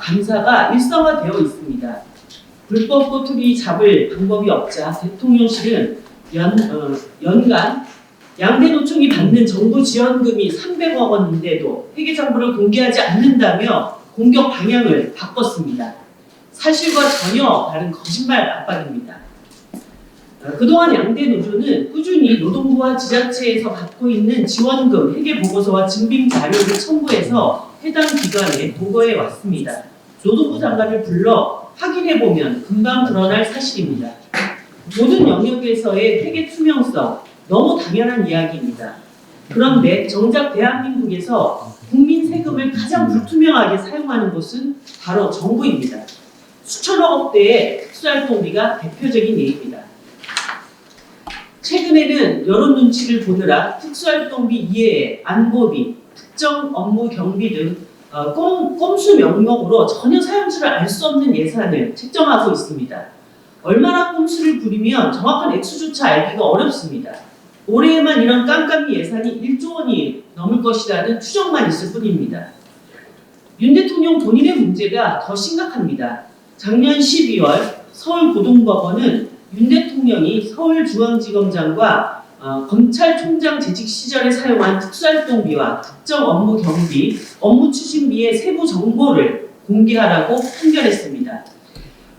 감사가 일상화되어 있습니다. 불법 꼬투리 잡을 방법이 없자 대통령실은 연간 양대 노총이 받는 정부 지원금이 300억 원인데도 회계장부를 공개하지 않는다며 공격 방향을 바꿨습니다. 사실과 전혀 다른 거짓말 압박입니다. 그동안 양대 노조는 꾸준히 노동부와 지자체에서 받고 있는 지원금 회계 보고서와 증빙 자료를 첨부해서 해당 기관에 보고해 왔습니다. 노동부 장관을 불러 확인해보면 금방 드러날 사실입니다. 모든 영역에서의 회계 투명성, 너무 당연한 이야기입니다. 그런데 정작 대한민국에서 국민 세금을 가장 불투명하게 사용하는 곳은 바로 정부입니다. 수천억대의 특수활동비가 대표적인 예입니다. 최근에는 여론 눈치를 보느라 특수활동비 이외에 안보비, 특정 업무 경비 등 꼼수 명목으로 전혀 사용처를 알 수 없는 예산을 책정하고 있습니다. 얼마나 꼼수를 부리면 정확한 액수조차 알기가 어렵습니다. 올해에만 이런 깜깜이 예산이 1조 원이 넘을 것이라는 추정만 있을 뿐입니다. 윤 대통령 본인의 문제가 더 심각합니다. 작년 12월 서울고등법원은 윤 대통령이 서울중앙지검장과 검찰총장 재직 시절에 사용한 특수활동비와 특정 업무 경비, 업무 추진비의 세부 정보를 공개하라고 판결했습니다.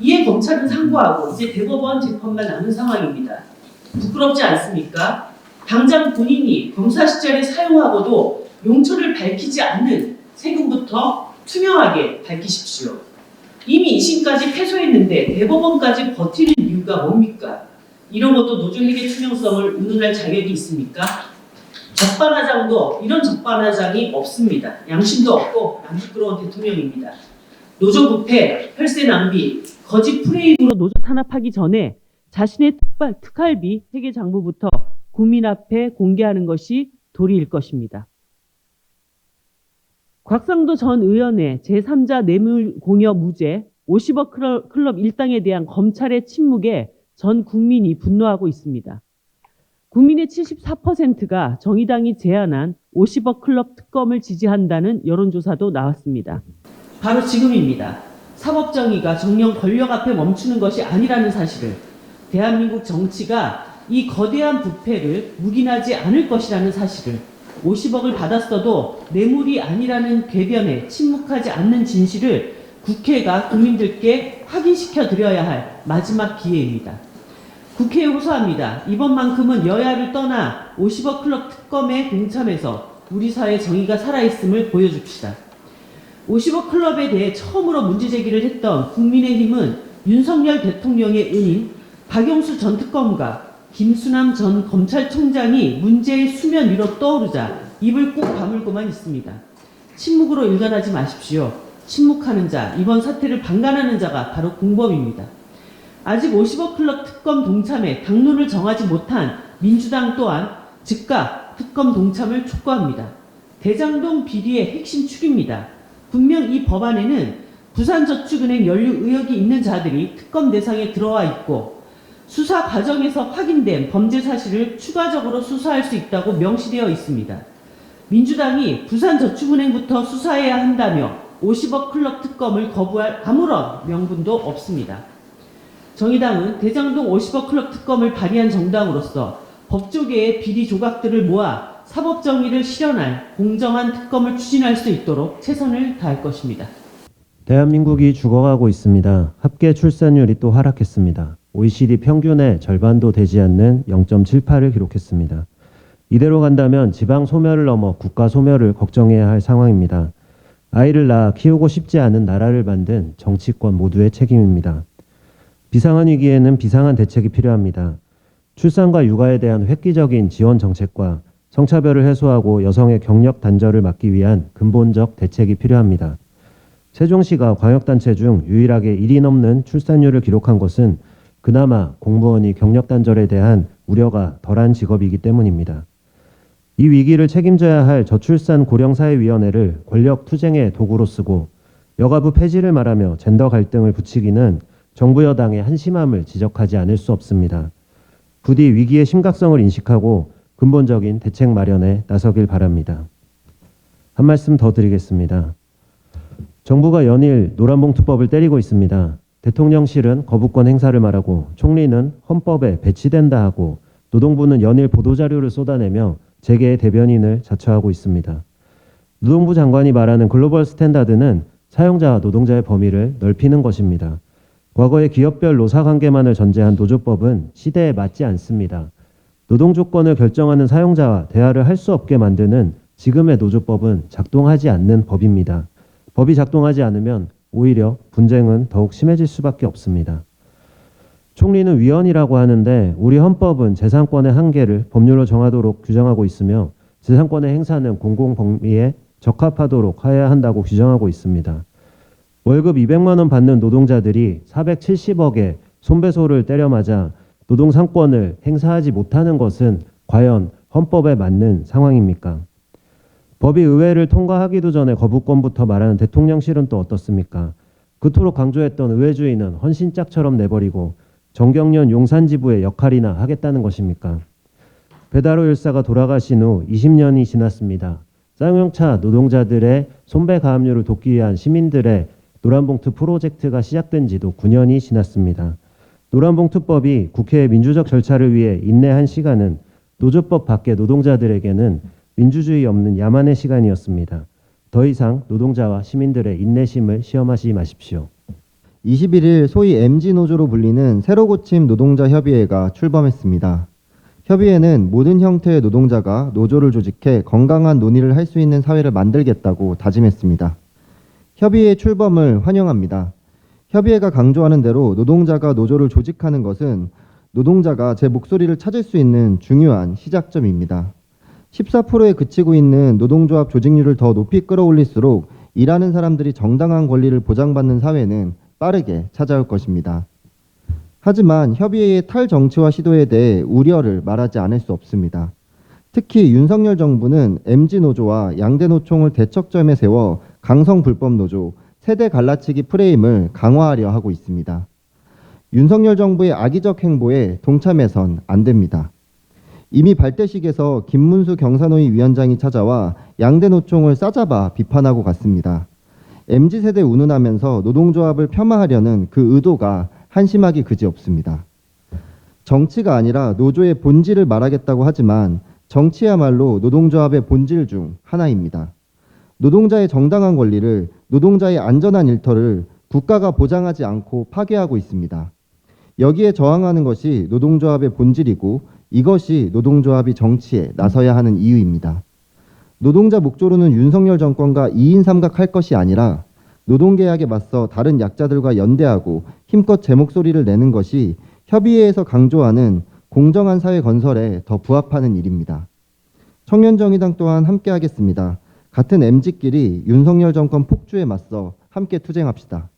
이에 검찰은 상고하고 이제 대법원 재판만 남은 상황입니다. 부끄럽지 않습니까? 당장 본인이 검사 시절에 사용하고도 용처를 밝히지 않는 세금부터 투명하게 밝히십시오. 이미 2심까지 패소했는데 대법원까지 버티는 이유가 뭡니까? 이런 것도 노조회계 투명성을 운운할 자격이 있습니까? 적반하장도 이런 적반하장이 없습니다. 양심도 없고 안 부끄러운 대통령입니다. 노조 부패, 혈세 낭비, 거짓 프레임으로 노조 탄압하기 전에 자신의 특활비 회계 장부부터 국민 앞에 공개하는 것이 도리일 것입니다. 곽상도 전 의원의 제3자 뇌물공여 무죄 50억 클럽 일당에 대한 검찰의 침묵에 전 국민이 분노하고 있습니다. 국민의 74%가 정의당이 제안한 50억 클럽 특검을 지지한다는 여론조사도 나왔습니다. 바로 지금입니다. 사법정의가 정령 권력 앞에 멈추는 것이 아니라는 사실을, 대한민국 정치가 이 거대한 부패를 묵인하지 않을 것이라는 사실을, 50억을 받았어도 뇌물이 아니라는 궤변에 침묵하지 않는 진실을 국회가 국민들께 확인시켜 드려야 할 마지막 기회입니다. 국회에 호소합니다. 이번만큼은 여야를 떠나 50억 클럽 특검에 동참해서 우리 사회 정의가 살아있음을 보여줍시다. 50억 클럽에 대해 처음으로 문제제기를 했던 국민의힘은 윤석열 대통령의 은인 박영수 전 특검과 김수남 전 검찰총장이 문제의 수면 위로 떠오르자 입을 꾹 다물고만 있습니다. 침묵으로 일관하지 마십시오. 침묵하는 자, 이번 사태를 방관하는 자가 바로 공범입니다. 아직 50억 클럽 특검 동참에 당론을 정하지 못한 민주당 또한 즉각 특검 동참을 촉구합니다. 대장동 비리의 핵심 축입니다. 분명 이 법안에는 부산저축은행 연루 의혹이 있는 자들이 특검 대상에 들어와 있고 수사 과정에서 확인된 범죄 사실을 추가적으로 수사할 수 있다고 명시되어 있습니다. 민주당이 부산저축은행부터 수사해야 한다며 50억 클럽 특검을 거부할 아무런 명분도 없습니다. 정의당은 대장동 50억 클럽 특검을 발의한 정당으로서 법조계의 비리 조각들을 모아 사법정의를 실현할 공정한 특검을 추진할 수 있도록 최선을 다할 것입니다. 대한민국이 죽어가고 있습니다. 합계 출산율이 또 하락했습니다. OECD 평균의 절반도 되지 않는 0.78을 기록했습니다. 이대로 간다면 지방 소멸을 넘어 국가 소멸을 걱정해야 할 상황입니다. 아이를 낳아 키우고 싶지 않은 나라를 만든 정치권 모두의 책임입니다. 비상한 위기에는 비상한 대책이 필요합니다. 출산과 육아에 대한 획기적인 지원 정책과 성차별을 해소하고 여성의 경력 단절을 막기 위한 근본적 대책이 필요합니다. 세종시가 광역단체 중 유일하게 1위 넘는 출산율을 기록한 것은 그나마 공무원이 경력 단절에 대한 우려가 덜한 직업이기 때문입니다. 이 위기를 책임져야 할 저출산 고령사회위원회를 권력 투쟁의 도구로 쓰고 여가부 폐지를 말하며 젠더 갈등을 부추기는 정부 여당의 한심함을 지적하지 않을 수 없습니다. 부디 위기의 심각성을 인식하고 근본적인 대책 마련에 나서길 바랍니다. 한 말씀 더 드리겠습니다. 정부가 연일 노란봉투법을 때리고 있습니다. 대통령실은 거부권 행사를 말하고 총리는 헌법에 배치된다 하고 노동부는 연일 보도자료를 쏟아내며 재계의 대변인을 자처하고 있습니다. 노동부 장관이 말하는 글로벌 스탠다드는 사용자와 노동자의 범위를 넓히는 것입니다. 과거의 기업별 노사관계만을 전제한 노조법은 시대에 맞지 않습니다. 노동 조건을 결정하는 사용자와 대화를 할 수 없게 만드는 지금의 노조법은 작동하지 않는 법입니다. 법이 작동하지 않으면 오히려 분쟁은 더욱 심해질 수밖에 없습니다. 총리는 위원이라고 하는데 우리 헌법은 재산권의 한계를 법률로 정하도록 규정하고 있으며 재산권의 행사는 공공 범위에 적합하도록 하여야 한다고 규정하고 있습니다. 월급 200만 원 받는 노동자들이 470억의 손배소를 때려맞아 노동 상권을 행사하지 못하는 것은 과연 헌법에 맞는 상황입니까? 법이 의회를 통과하기도 전에 거부권부터 말하는 대통령실은 또 어떻습니까? 그토록 강조했던 의회주의는 헌신짝처럼 내버리고 정경련 용산지부의 역할이나 하겠다는 것입니까? 배다로 일사가 돌아가신 후 20년이 지났습니다. 쌍용차 노동자들의 손배 가압류를 돕기 위한 시민들의 노란봉투 프로젝트가 시작된 지도 9년이 지났습니다. 노란봉투법이 국회의 민주적 절차를 위해 인내한 시간은 노조법 밖의 노동자들에게는 민주주의 없는 야만의 시간이었습니다. 더 이상 노동자와 시민들의 인내심을 시험하지 마십시오. 21일 소위 MG노조로 불리는 새로 고침 노동자 협의회가 출범했습니다. 협의회는 모든 형태의 노동자가 노조를 조직해 건강한 논의를 할 수 있는 사회를 만들겠다고 다짐했습니다. 협의회 출범을 환영합니다. 협의회가 강조하는 대로 노동자가 노조를 조직하는 것은 노동자가 제 목소리를 찾을 수 있는 중요한 시작점입니다. 14%에 그치고 있는 노동조합 조직률을 더 높이 끌어올릴수록 일하는 사람들이 정당한 권리를 보장받는 사회는 빠르게 찾아올 것입니다. 하지만 협의회의 탈정치화 시도에 대해 우려를 말하지 않을 수 없습니다. 특히 윤석열 정부는 MG노조와 양대노총을 대척점에 세워 강성불법노조, 세대 갈라치기 프레임을 강화하려 하고 있습니다. 윤석열 정부의 악의적 행보에 동참해선 안 됩니다. 이미 발대식에서 김문수 경사노위 위원장이 찾아와 양대노총을 싸잡아 비판하고 갔습니다. MZ세대 운운하면서 노동조합을 폄하하려는 그 의도가 한심하기 그지없습니다. 정치가 아니라 노조의 본질을 말하겠다고 하지만 정치야말로 노동조합의 본질 중 하나입니다. 노동자의 정당한 권리를, 노동자의 안전한 일터를 국가가 보장하지 않고 파괴하고 있습니다. 여기에 저항하는 것이 노동조합의 본질이고 이것이 노동조합이 정치에 나서야 하는 이유입니다. 노동자 목조로는 윤석열 정권과 2인 삼각할 것이 아니라 노동계약에 맞서 다른 약자들과 연대하고 힘껏 제 목소리를 내는 것이 협의회에서 강조하는 공정한 사회 건설에 더 부합하는 일입니다. 청년정의당 또한 함께하겠습니다. 같은 MZ끼리 윤석열 정권 폭주에 맞서 함께 투쟁합시다.